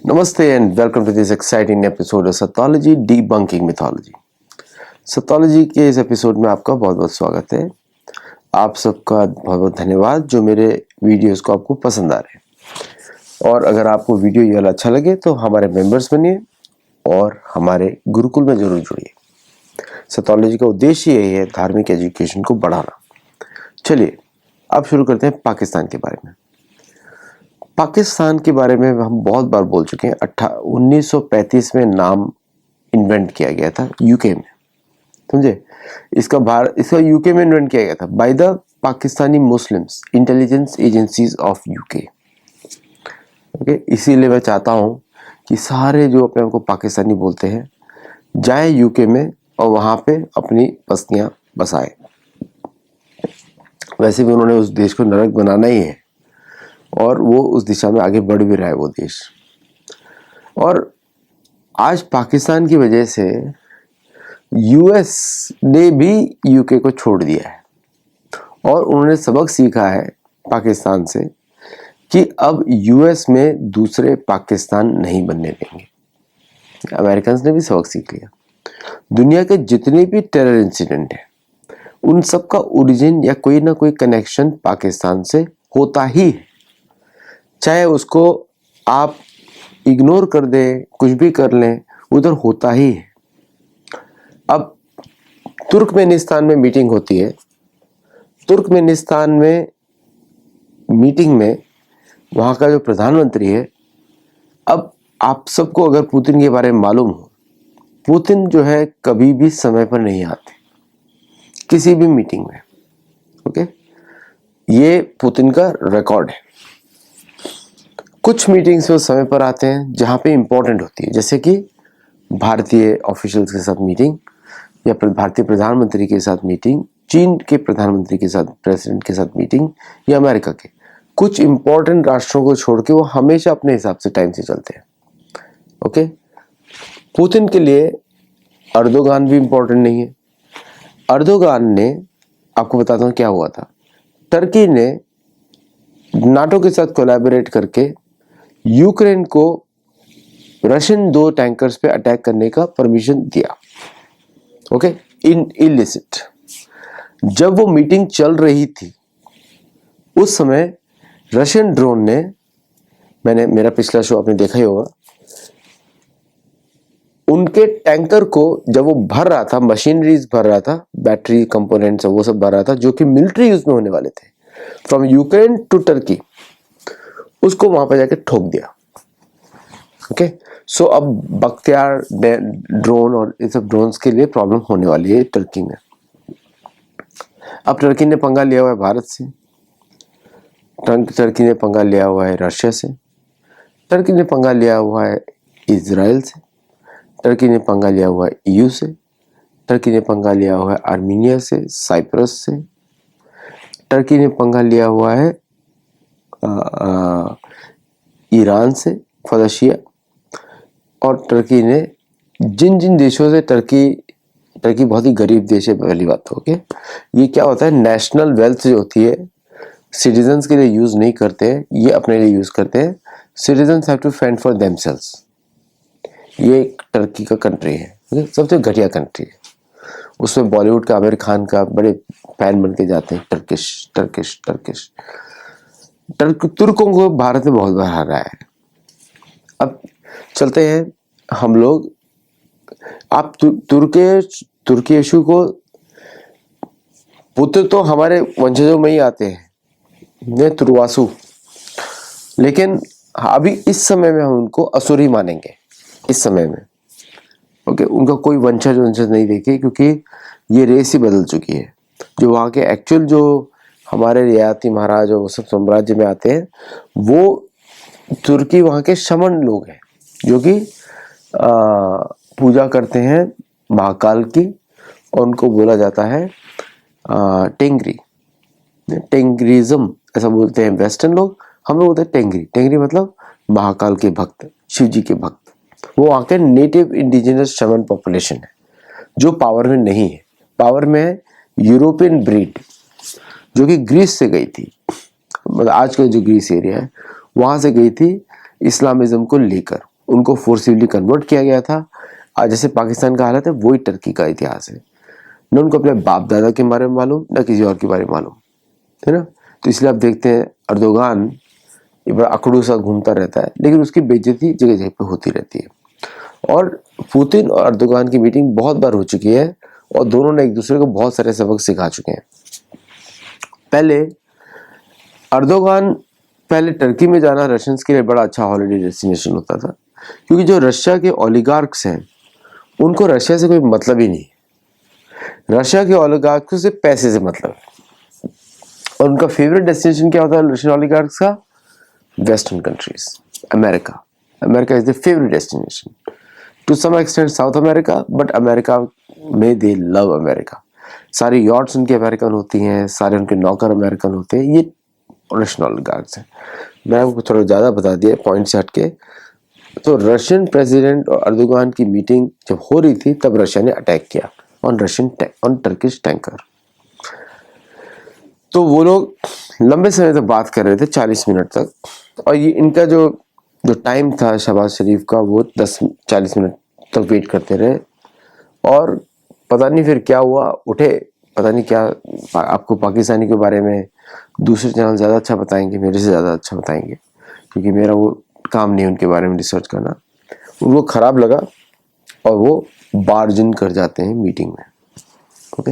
Namaste and welcome to this exciting episode of Sathology Debunking Mythology। सतोलॉजी के इस episode में आपका बहुत बहुत स्वागत है। आप सबका बहुत बहुत धन्यवाद जो मेरे वीडियोस को आपको पसंद आ रहे हैं। और अगर आपको वीडियो ये वाला अच्छा लगे तो हमारे मेंबर्स बनिए और हमारे गुरुकुल में जरूर जुड़िए। सतोलॉजी का उद्देश्य यही है धार्मिक एजुकेशन को बढ़ाना। चलिए अब शुरू करते हैं पाकिस्तान के बारे में। पाकिस्तान के बारे में हम बहुत बार बोल चुके हैं। 1935 में नाम इन्वेंट किया गया था यूके में, समझे। इसका यूके में इन्वेंट किया गया था by the Pakistani Muslims intelligence agencies of UK. Okay, इसीलिए मैं चाहता हूँ कि सारे जो अपने आप को पाकिस्तानी बोलते हैं जाए यूके में और वहाँ पे अपनी बस्तियाँ बसाए। वैसे भी उन्होंने उस देश को नरक बनाना ही है और वो उस दिशा में आगे बढ़ भी रहा है वो देश। और आज पाकिस्तान की वजह से यूएस ने भी यूके को छोड़ दिया है और उन्होंने सबक सीखा है पाकिस्तान से कि अब यूएस में दूसरे पाकिस्तान नहीं बनने देंगे। अमेरिकन ने भी सबक सीख लिया। दुनिया के जितने भी टेरर इंसिडेंट हैं उन सब का ओरिजिन या कोई ना कोई कनेक्शन पाकिस्तान से होता ही है, चाहे उसको आप इग्नोर कर दें, कुछ भी कर लें, उधर होता ही है। अब तुर्कमेनिस्तान में मीटिंग होती है। तुर्कमेनिस्तान में मीटिंग में वहाँ का जो प्रधानमंत्री है, अब आप सबको अगर पुतिन के बारे में मालूम हो, पुतिन जो है कभी भी समय पर नहीं आते किसी भी मीटिंग में। ओके, ये पुतिन का रिकॉर्ड है। कुछ मीटिंग्स में समय पर आते हैं जहाँ पे इम्पोर्टेंट होती है, जैसे कि भारतीय ऑफिशियल्स के साथ मीटिंग या भारतीय प्रधानमंत्री के साथ मीटिंग, चीन के प्रधानमंत्री के साथ, प्रेसिडेंट के साथ मीटिंग, या अमेरिका के कुछ इम्पोर्टेंट राष्ट्रों को छोड़ के वो हमेशा अपने हिसाब से टाइम से चलते हैं। ओके, पुतिन के लिए अर्दोगान भी इम्पोर्टेंट नहीं है। अर्दोगान ने, आपको बताता हूँ क्या हुआ था। टर्की ने नाटो के साथ कोलैबोरेट करके यूक्रेन को रशियन 2 टैंकर्स पे अटैक करने का परमिशन दिया। ओके, इन इलिसिट। जब वो मीटिंग चल रही थी उस समय रशियन ड्रोन ने, मेरा पिछला शो आपने देखा ही होगा, उनके टैंकर को जब वो भर रहा था, मशीनरीज भर रहा था, बैटरी कंपोनेंट्स वो सब भर रहा था जो कि मिलिट्री यूज में होने वाले थे, फ्रॉम यूक्रेन टू टर्की, उसको वहां पर जाके ठोक दिया। ओके, सो अब बख्तियार ड्रोन और ये सब ड्रोन्स के लिए प्रॉब्लम होने वाली है टर्की में। अब टर्की ने पंगा लिया हुआ है भारत से, टर्की ने पंगा लिया हुआ है रशिया से, टर्की ने पंगा लिया हुआ है इजराइल से, टर्की ने पंगा लिया हुआ है ईयू से, टर्की ने पंगा लिया हुआ है आर्मीनिया से, साइप्रस से, टर्की ने पंगा लिया हुआ है ईरान से, फलशिया, और टर्की ने जिन जिन देशों से, टर्की बहुत ही गरीब देश है पहली बात तो। ओके, ये क्या होता है, नेशनल वेल्थ जो होती है सिटीजन्स के लिए यूज नहीं करते हैं, ये अपने लिए यूज करते हैं। Citizens have to fend for themselves. ये एक टर्की का कंट्री है, सबसे घटिया कंट्री है। उसमें बॉलीवुड का आमिर खान का बड़े फैन बन के जाते हैं। टर्किश तुर्कों को भारत में बहुत बार हारा है। अब चलते हैं हम लोग, आप तुर्की इशू को, पुत्र तो हमारे वंशजों में ही आते हैं, तुर्वासु, लेकिन अभी इस समय में हम उनको असुर ही मानेंगे इस समय में। ओके, उनका कोई वंशज नहीं देखे क्योंकि ये रेस ही बदल चुकी है। जो वहाँ के एक्चुअल जो हमारे रियाती महाराज और वो सब साम्राज्य में आते हैं वो तुर्की वहाँ के शमन लोग हैं जो कि पूजा करते हैं महाकाल की, और उनको बोला जाता है टेंग्रिज्म ऐसा बोलते हैं वेस्टर्न लोग। हम लोग बोलते हैं टेंगरी मतलब महाकाल के भक्त, शिव जी के भक्त। वो वहाँ के नेटिव इंडिजिनस शमन पॉपुलेशन है जो पावर में नहीं है। पावर में है यूरोपियन ब्रीड जो कि ग्रीस से गई थी, मतलब आजकल जो ग्रीस एरिया है वहां से गई थी इस्लामिज्म को लेकर। उनको फोर्सिबली कन्वर्ट किया गया था। आज जैसे पाकिस्तान का हालत है वही टर्की का इतिहास है। न उनको अपने बाप दादा के बारे में मालूम, न किसी और के बारे में मालूम, है ना। तो इसलिए आप देखते हैं अर्दोगान ये बड़ा अकड़ू सा घूमता रहता है, लेकिन उसकी बेइज्जती जगह जगह पे होती रहती है। और पुतिन और अर्दोगान की मीटिंग बहुत बार हो चुकी है और दोनों ने एक दूसरे को बहुत सारे सबक सिखा चुके हैं। पहले अर्दोगान पहले टर्की में जाना रशियंस के लिए बड़ा अच्छा हॉलिडे डेस्टिनेशन होता था, क्योंकि जो रशिया के ओलिगार्क्स हैं उनको रशिया से कोई मतलब ही नहीं। रशिया के ओलिगार्क्स से पैसे से मतलब है। और उनका फेवरेट डेस्टिनेशन क्या होता है रशियन ओलिगार्क्स का? Western countries, America. America is the favourite destination, to some extent South America, but America में दे लव अमेरिका। सारी यॉट्स उनके अमेरिकन होती हैं, सारे उनके नौकर अमेरिकन होते हैं। ये रशियन ओलिगार्क्स हैं। मैं आपको थोड़ा ज़्यादा बता दिया पॉइंट से हटके। तो रशियन प्रेसिडेंट और अर्दोगान की मीटिंग जब हो रही थी तब रशिया ने अटैक किया ऑन टर्किश टैंकर। तो वो लोग लंबे समय तक बात कर रहे थे, 40 मिनट तक। और ये इनका जो टाइम था शहबाज शरीफ का, वो 10-40 मिनट तक वेट करते रहे। और पता नहीं फिर क्या हुआ, उठे, पता नहीं क्या। आपको पाकिस्तानी के बारे में दूसरे चैनल ज़्यादा अच्छा बताएंगे, मेरे से ज़्यादा अच्छा बताएंगे, क्योंकि मेरा वो काम नहीं उनके बारे में रिसर्च करना। उनको ख़राब लगा और वो बार्जिन कर जाते हैं मीटिंग में। ओके,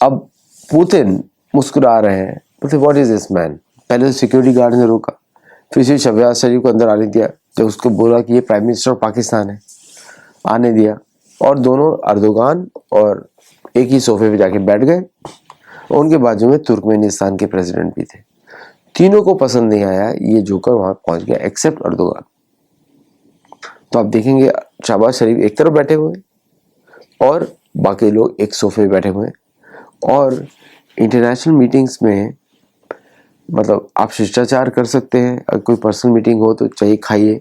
अब पुतिन मुस्कुरा रहे हैं, बोलते व्हाट इज दिस मैन। पहले तो सिक्योरिटी गार्ड ने रोका, फिर से शहबाज शरीफ को अंदर आने दिया। जब उसको बोला कि ये प्राइम मिनिस्टर ऑफ पाकिस्तान है, आने दिया। और दोनों अर्दोगान और एक ही सोफे पे जाके बैठ गए। और उनके बाजू में तुर्कमेनिस्तान के प्रेसिडेंट भी थे। तीनों को पसंद नहीं आया ये जोकर वहां पहुंच गया, एक्सेप्ट अर्दोगान। तो आप देखेंगे शहबाज शरीफ एक तरफ बैठे हुए और बाकी लोग एक सोफे पे बैठे हुए। और इंटरनेशनल मीटिंग्स में मतलब आप शिष्टाचार कर सकते हैं, अगर कोई पर्सनल मीटिंग हो तो चाहिए खाइए,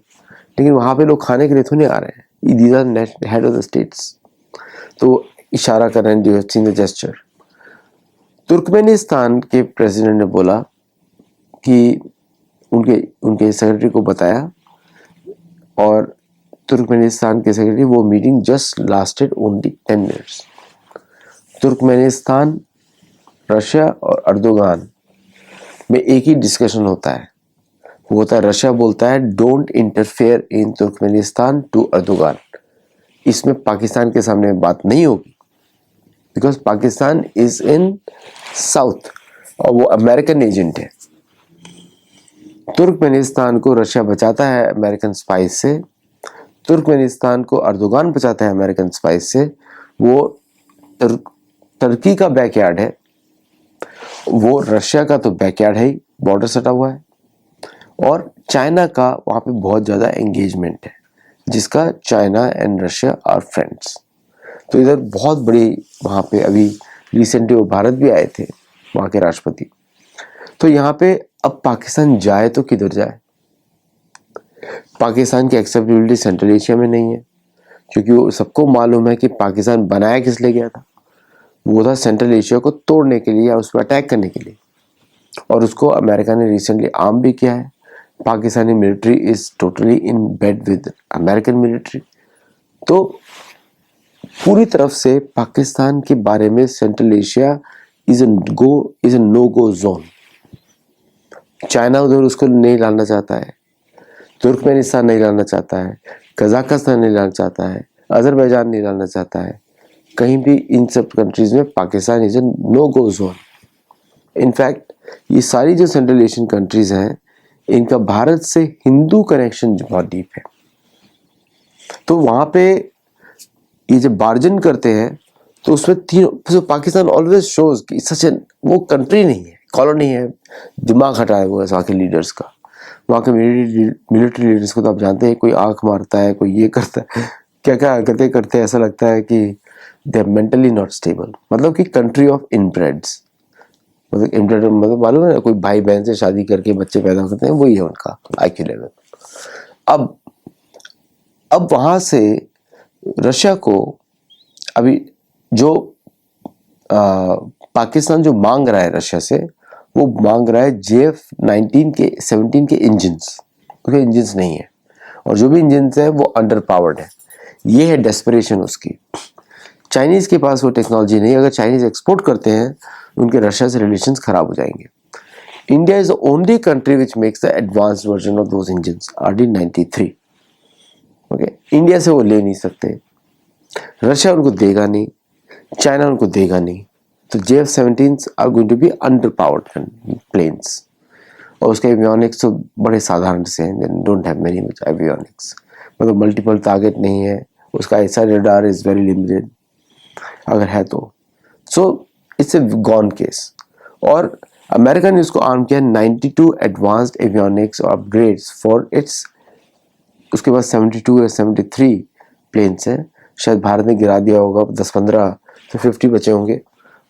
लेकिन वहाँ पे लोग खाने के लिए तो नहीं आ रहे हैं। These are head of the states. तो इशारा कर रहे हैं, जो सीन द जेस्चर। तुर्कमेनिस्तान के प्रेसिडेंट ने बोला कि उनके सेक्रेटरी को बताया, और तुर्कमेनिस्तान के सेक्रेटरी, वो meeting just lasted only 10 minutes. Turkmenistan, Russia और अर्दोगान में एक ही डिस्कशन होता है, वो होता है रशिया बोलता है don't interfere in Turkmenistan to Erdogan. इसमें पाकिस्तान के सामने बात नहीं होगी, because Pakistan is in south और वो अमेरिकन एजेंट है। तुर्कमेनिस्तान को रशिया बचाता है अमेरिकन स्पाइस से, तुर्कमेनिस्तान को अर्दोगान बचाता है अमेरिकन स्पाइस से। वो टर्की का बैकयार्ड है, वो रशिया का तो बैकयार्ड है ही, बॉर्डर सटा हुआ है। और चाइना का वहाँ पे बहुत ज़्यादा एंगेजमेंट है, जिसका China and Russia are friends. तो इधर बहुत बड़ी वहाँ पे अभी रिसेंटली वो भारत भी आए थे, वहाँ के राष्ट्रपति। तो यहाँ पे अब पाकिस्तान जाए तो किधर जाए? पाकिस्तान की एक्सेप्टेबिलिटी सेंट्रल एशिया में नहीं है, क्योंकि वो सबको मालूम है कि पाकिस्तान बनाया किस लिए गया था। वो था सेंट्रल एशिया को तोड़ने के लिए या उस पर अटैक करने के लिए, और उसको अमेरिका ने रिसेंटली आर्म भी किया है। Pakistani military is totally in bed with American military. तो पूरी तरफ से पाकिस्तान के बारे में Central Asia is a no go zone. China उधर उसको नहीं लाना चाहता है, तुर्कमेनिस्तान नहीं लाना चाहता है, कजाकिस्तान नहीं लाना चाहता है, अजरबैजान नहीं लाना चाहता है। कहीं भी इन सब कंट्रीज में Pakistan is a no go zone. In fact ये सारी जो सेंट्रल एशियन कंट्रीज हैं, इनका भारत से हिंदू कनेक्शन बहुत डीप है। तो वहाँ पे ये जब बार्जन करते हैं तो उसमें तीनों, पाकिस्तान ऑलवेज शोज कि सच वो कंट्री नहीं है, कॉलोनी है। दिमाग हटाया हुआ है वहाँ के लीडर्स का। वहाँ के मिलिट्री लीडर्स को तो आप जानते हैं, कोई आंख मारता है, कोई ये करता है, क्या क्या हरकतें करते हैं। ऐसा लगता है कि they are mentally not stable. मतलब कि कंट्री ऑफ इनब्रेड्स, मतलब इनब्रेड मतलब मालूम है ना, कोई भाई बहन से शादी करके बच्चे पैदा करते हैं, वही है उनका IQ लेवल। अब वहाँ से रशिया को अभी जो पाकिस्तान जो मांग रहा है रशिया से, वो मांग रहा है JF-19 के 17 के इंजन्स। उसके इंजन्स नहीं है, और जो भी इंजन है वो अंडर पावर्ड है। ये है डेस्परेशन उसकी। चाइनीज़ के पास वो टेक्नोलॉजी नहीं। अगर चाइनीज़ एक्सपोर्ट करते हैं उनके रशिया से रिलेशंस खराब हो जाएंगे। India is the only country which makes the advanced version of those engines RD-93। Okay, India से वो ले नहीं सकते, रशिया उनको देगा नहीं, चाइना उनको देगा नहीं। तो JF-17s are going to be under powered planes. और उसके एवियोनिक्स तो बड़े साधारण से हैं, don't have many much avionics, मतलब मल्टीपल टारगेट नहीं है, उसका ऐसा रेडार इज़ वेरी लिमिटेड अगर है तो। So it's a gone case. और अमेरिका ने उसको आर्म किया 92 एडवांस्ड एवियोनिक्स और अपग्रेड्स फॉर इट्स। उसके बाद 72 या 73 प्लेन्स हैं, शायद भारत ने गिरा दिया होगा 10-15, तो 50 बचे होंगे,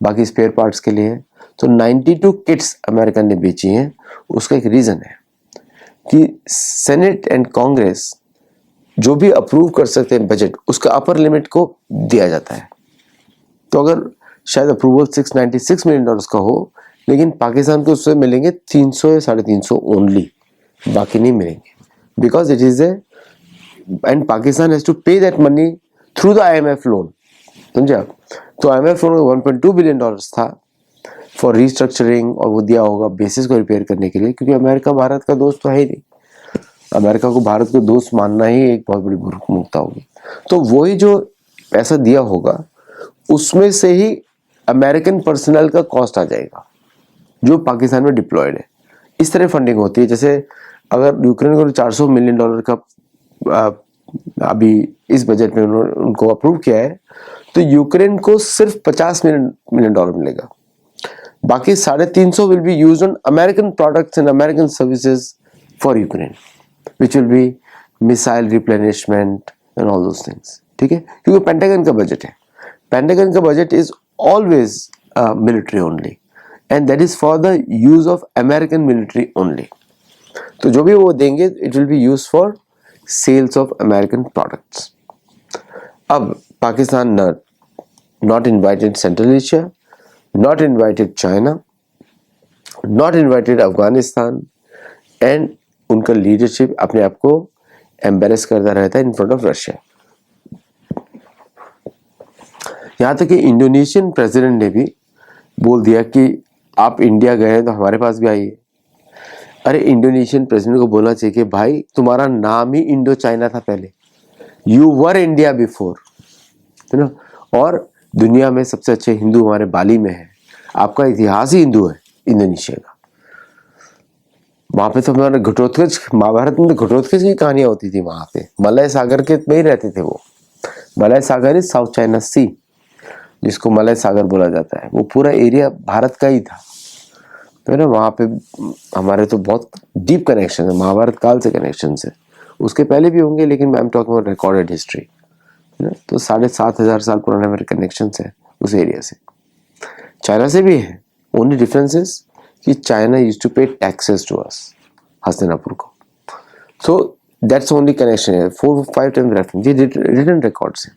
बाकी स्पेयर पार्ट्स के लिए हैं। तो 92 किट्स अमेरिका ने बेची हैं। उसका एक रीज़न है कि सेनेट एंड कांग्रेस जो भी अप्रूव कर सकते हैं बजट, उसका अपर लिमिट को दिया जाता है। तो अगर शायद अप्रूवल $696 मिलियन का हो, लेकिन पाकिस्तान को उससे मिलेंगे 300 या 350 ओनली, बाकी नहीं मिलेंगे, because it is a and Pakistan has to pay that money through the IMF loan, समझा। तो IMF लोन $1.2 बिलियन था फॉर रीस्ट्रक्चरिंग, और वो दिया होगा बेसिस को रिपेयर करने के लिए, क्योंकि अमेरिका भारत का दोस्त तो है ही नहीं। अमेरिका को भारत को दोस्त मानना ही एक बहुत बड़ी मूर्खता होगी। तो वही जो पैसा दिया होगा उसमें से ही अमेरिकन पर्सनल का कॉस्ट आ जाएगा जो पाकिस्तान में डिप्लॉयड है। इस तरह फंडिंग होती है। जैसे अगर यूक्रेन को $400 मिलियन का अभी इस बजट में उनको अप्रूव किया है, तो यूक्रेन को सिर्फ $50 मिलियन मिलेगा। बाकी 350 will be used on American products and American services for Ukraine, which will be missile replenishment and all those things. ठीक है, क्योंकि पेंटागन का बजट है। पेंटागन का budget is always military only, and that is for the use of American military only. तो जो भी वो देंगे it will be use for sales of American products. अब Pakistan not invited Central Asia, not invited China, not invited Afghanistan, and उनका leadership अपने आप को एम्बेरस करता रहता है इन फ्रंट ऑफ रशिया। यहाँ तक कि इंडोनेशियन प्रेसिडेंट ने भी बोल दिया कि आप इंडिया गए हैं तो हमारे पास भी आइए। अरे इंडोनेशियन प्रेसिडेंट को बोलना चाहिए कि भाई तुम्हारा नाम ही इंडो चाइना था पहले, यू वर इंडिया बिफोर, है ना। और दुनिया में सबसे अच्छे हिंदू हमारे बाली में है, आपका इतिहास ही हिंदू है इंडोनेशिया का। वहाँ पे तो हमारे घटोत्कच, महाभारत में तो घटोत्कच की कहानियाँ होती थी। वहाँ पे मलय सागर के में ही रहते थे वो। मलय सागर इज साउथ चाइना सी, जिसको मलय सागर बोला जाता है, वो पूरा एरिया भारत का ही था। तो ना वहाँ पे हमारे तो बहुत डीप कनेक्शन है, महाभारत काल से कनेक्शन है। उसके पहले भी होंगे, लेकिन I am talking about recorded history. तो 7,500 साल पुराने हमारे कनेक्शन है उस एरिया से। चाइना से भी है, ओनली डिफरेंस इज कि चाइना यूज्ड टू पे टैक्सेस टू अस, हस्तिनापुर को। सो दैट्स ओनली कनेक्शन है। 4-5 टाइम रेफरेंस, ये रिटन रिकॉर्ड्स है।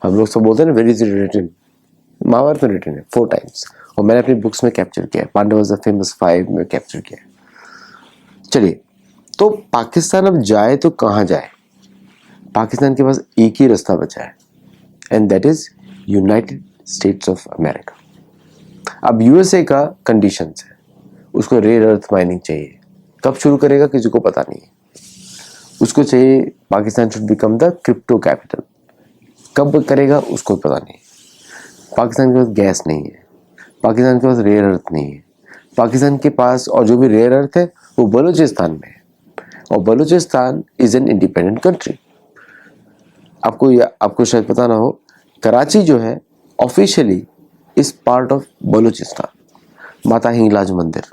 हम लोग सब बोलते हैं ना वेरी इज रिटन, महाभारत में रिटन है 4 टाइम्स, और मैंने अपनी बुक्स में कैप्चर किया है। पांडवस द फेमस 5 में कैप्चर किया है। चलिए, तो पाकिस्तान अब जाए तो कहाँ जाए? पाकिस्तान के पास एक ही रास्ता बचा है, and that is United states of America. अब यूएसए का कंडीशंस है, उसको रेयर अर्थ माइनिंग चाहिए। कब शुरू करेगा किसी को पता नहीं है। उसको चाहिए Pakistan should become the crypto capital. कब करेगा उसको पता नहीं। पाकिस्तान के पास गैस नहीं है, पाकिस्तान के पास रेयर अर्थ नहीं है। पाकिस्तान के पास और जो भी रेयर अर्थ है वो बलूचिस्तान में है, और Balochistan is an independent country. आपको शायद पता ना हो, कराची जो है officially is part of Balochistan. माता हिंगलाज मंदिर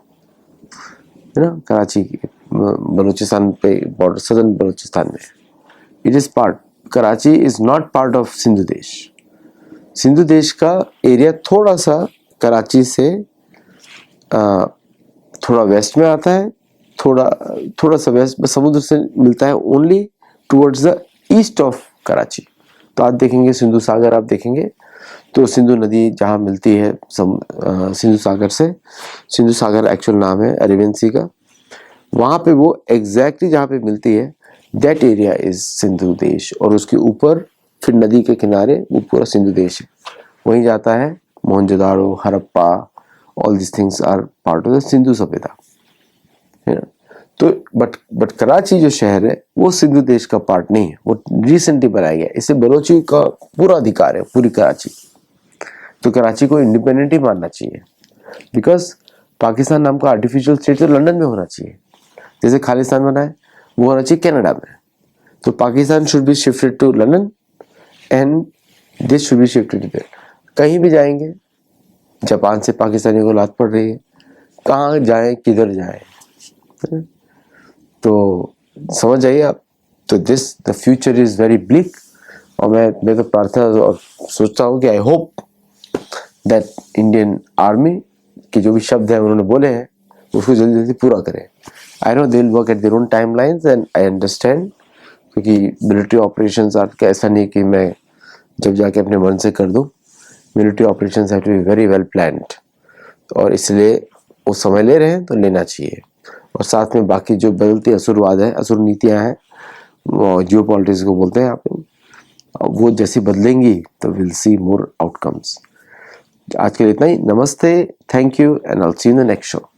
है ना, कराची की बलूचिस्तान पे बॉर्डर, सदर्न बलूचिस्तान में। It is part, Karachi is not part of Sindhu देश। सिंधु देश का एरिया थोड़ा सा कराची से थोड़ा वेस्ट में आता है, थोड़ा सा वेस्ट समुद्र से मिलता है, only towards the east of Karachi. तो आप देखेंगे सिंधु सागर, आप देखेंगे तो सिंधु नदी जहाँ मिलती है सिंधु सागर से, सिंधु सागर एक्चुअल नाम है अरेबियन सी का, वहाँ पे वो एग्जैक्टली जहाँ पे मिलती है दैट एरिया इज सिंधु देश, और उसके ऊपर फिर नदी के किनारे वो पूरा सिंधु देश है। वहीं जाता है Mohenjo-daro, Harappa, all this things are part of the Sindhu सभ्यता, है ना। तो बट कराची जो शहर है वो सिंधु देश का पार्ट नहीं है, वो रिसेंटली बनाया गया, इसे बलोची का पूरा अधिकार है, पूरी कराची। तो कराची को इंडिपेंडेंट ही मानना चाहिए, बिकॉज पाकिस्तान नाम का आर्टिफिशियल स्टेट तो लंदन में होना चाहिए, जैसे खालिस्तान बना है वो होना चाहिए कनाडा में। तो Pakistan should be shifted to London and this should be shifted to there. कहीं भी जाएंगे, जापान से पाकिस्तानी को लात पड़ रही है, कहाँ जाएं किधर जाएं, तो समझ जाइए आप। तो the future is very bleak, और मैं तो प्रार्थना और सोचता हूँ कि I hope that Indian army के जो भी शब्द है उन्होंने बोले हैं उसको जल्दी जल्दी पूरा करें। I know they will work at their own timelines and I understand, क्योंकि मिलिट्री ऑपरेशंस का ऐसा नहीं कि मैं जब जाके अपने मन से कर दूं। Military operations have to be very well planned, और इसलिए वो समय ले रहे हैं तो लेना चाहिए। और साथ में बाकी जो बदलती असुरवाद है, असुर नीतियाँ हैं, जियो पॉलिटिक्स को बोलते हैं आप, वो जैसी बदलेंगी तो विल सी मोर आउटकम्स। आज के लिए इतना ही। नमस्ते, thank you and I will see you in the next show.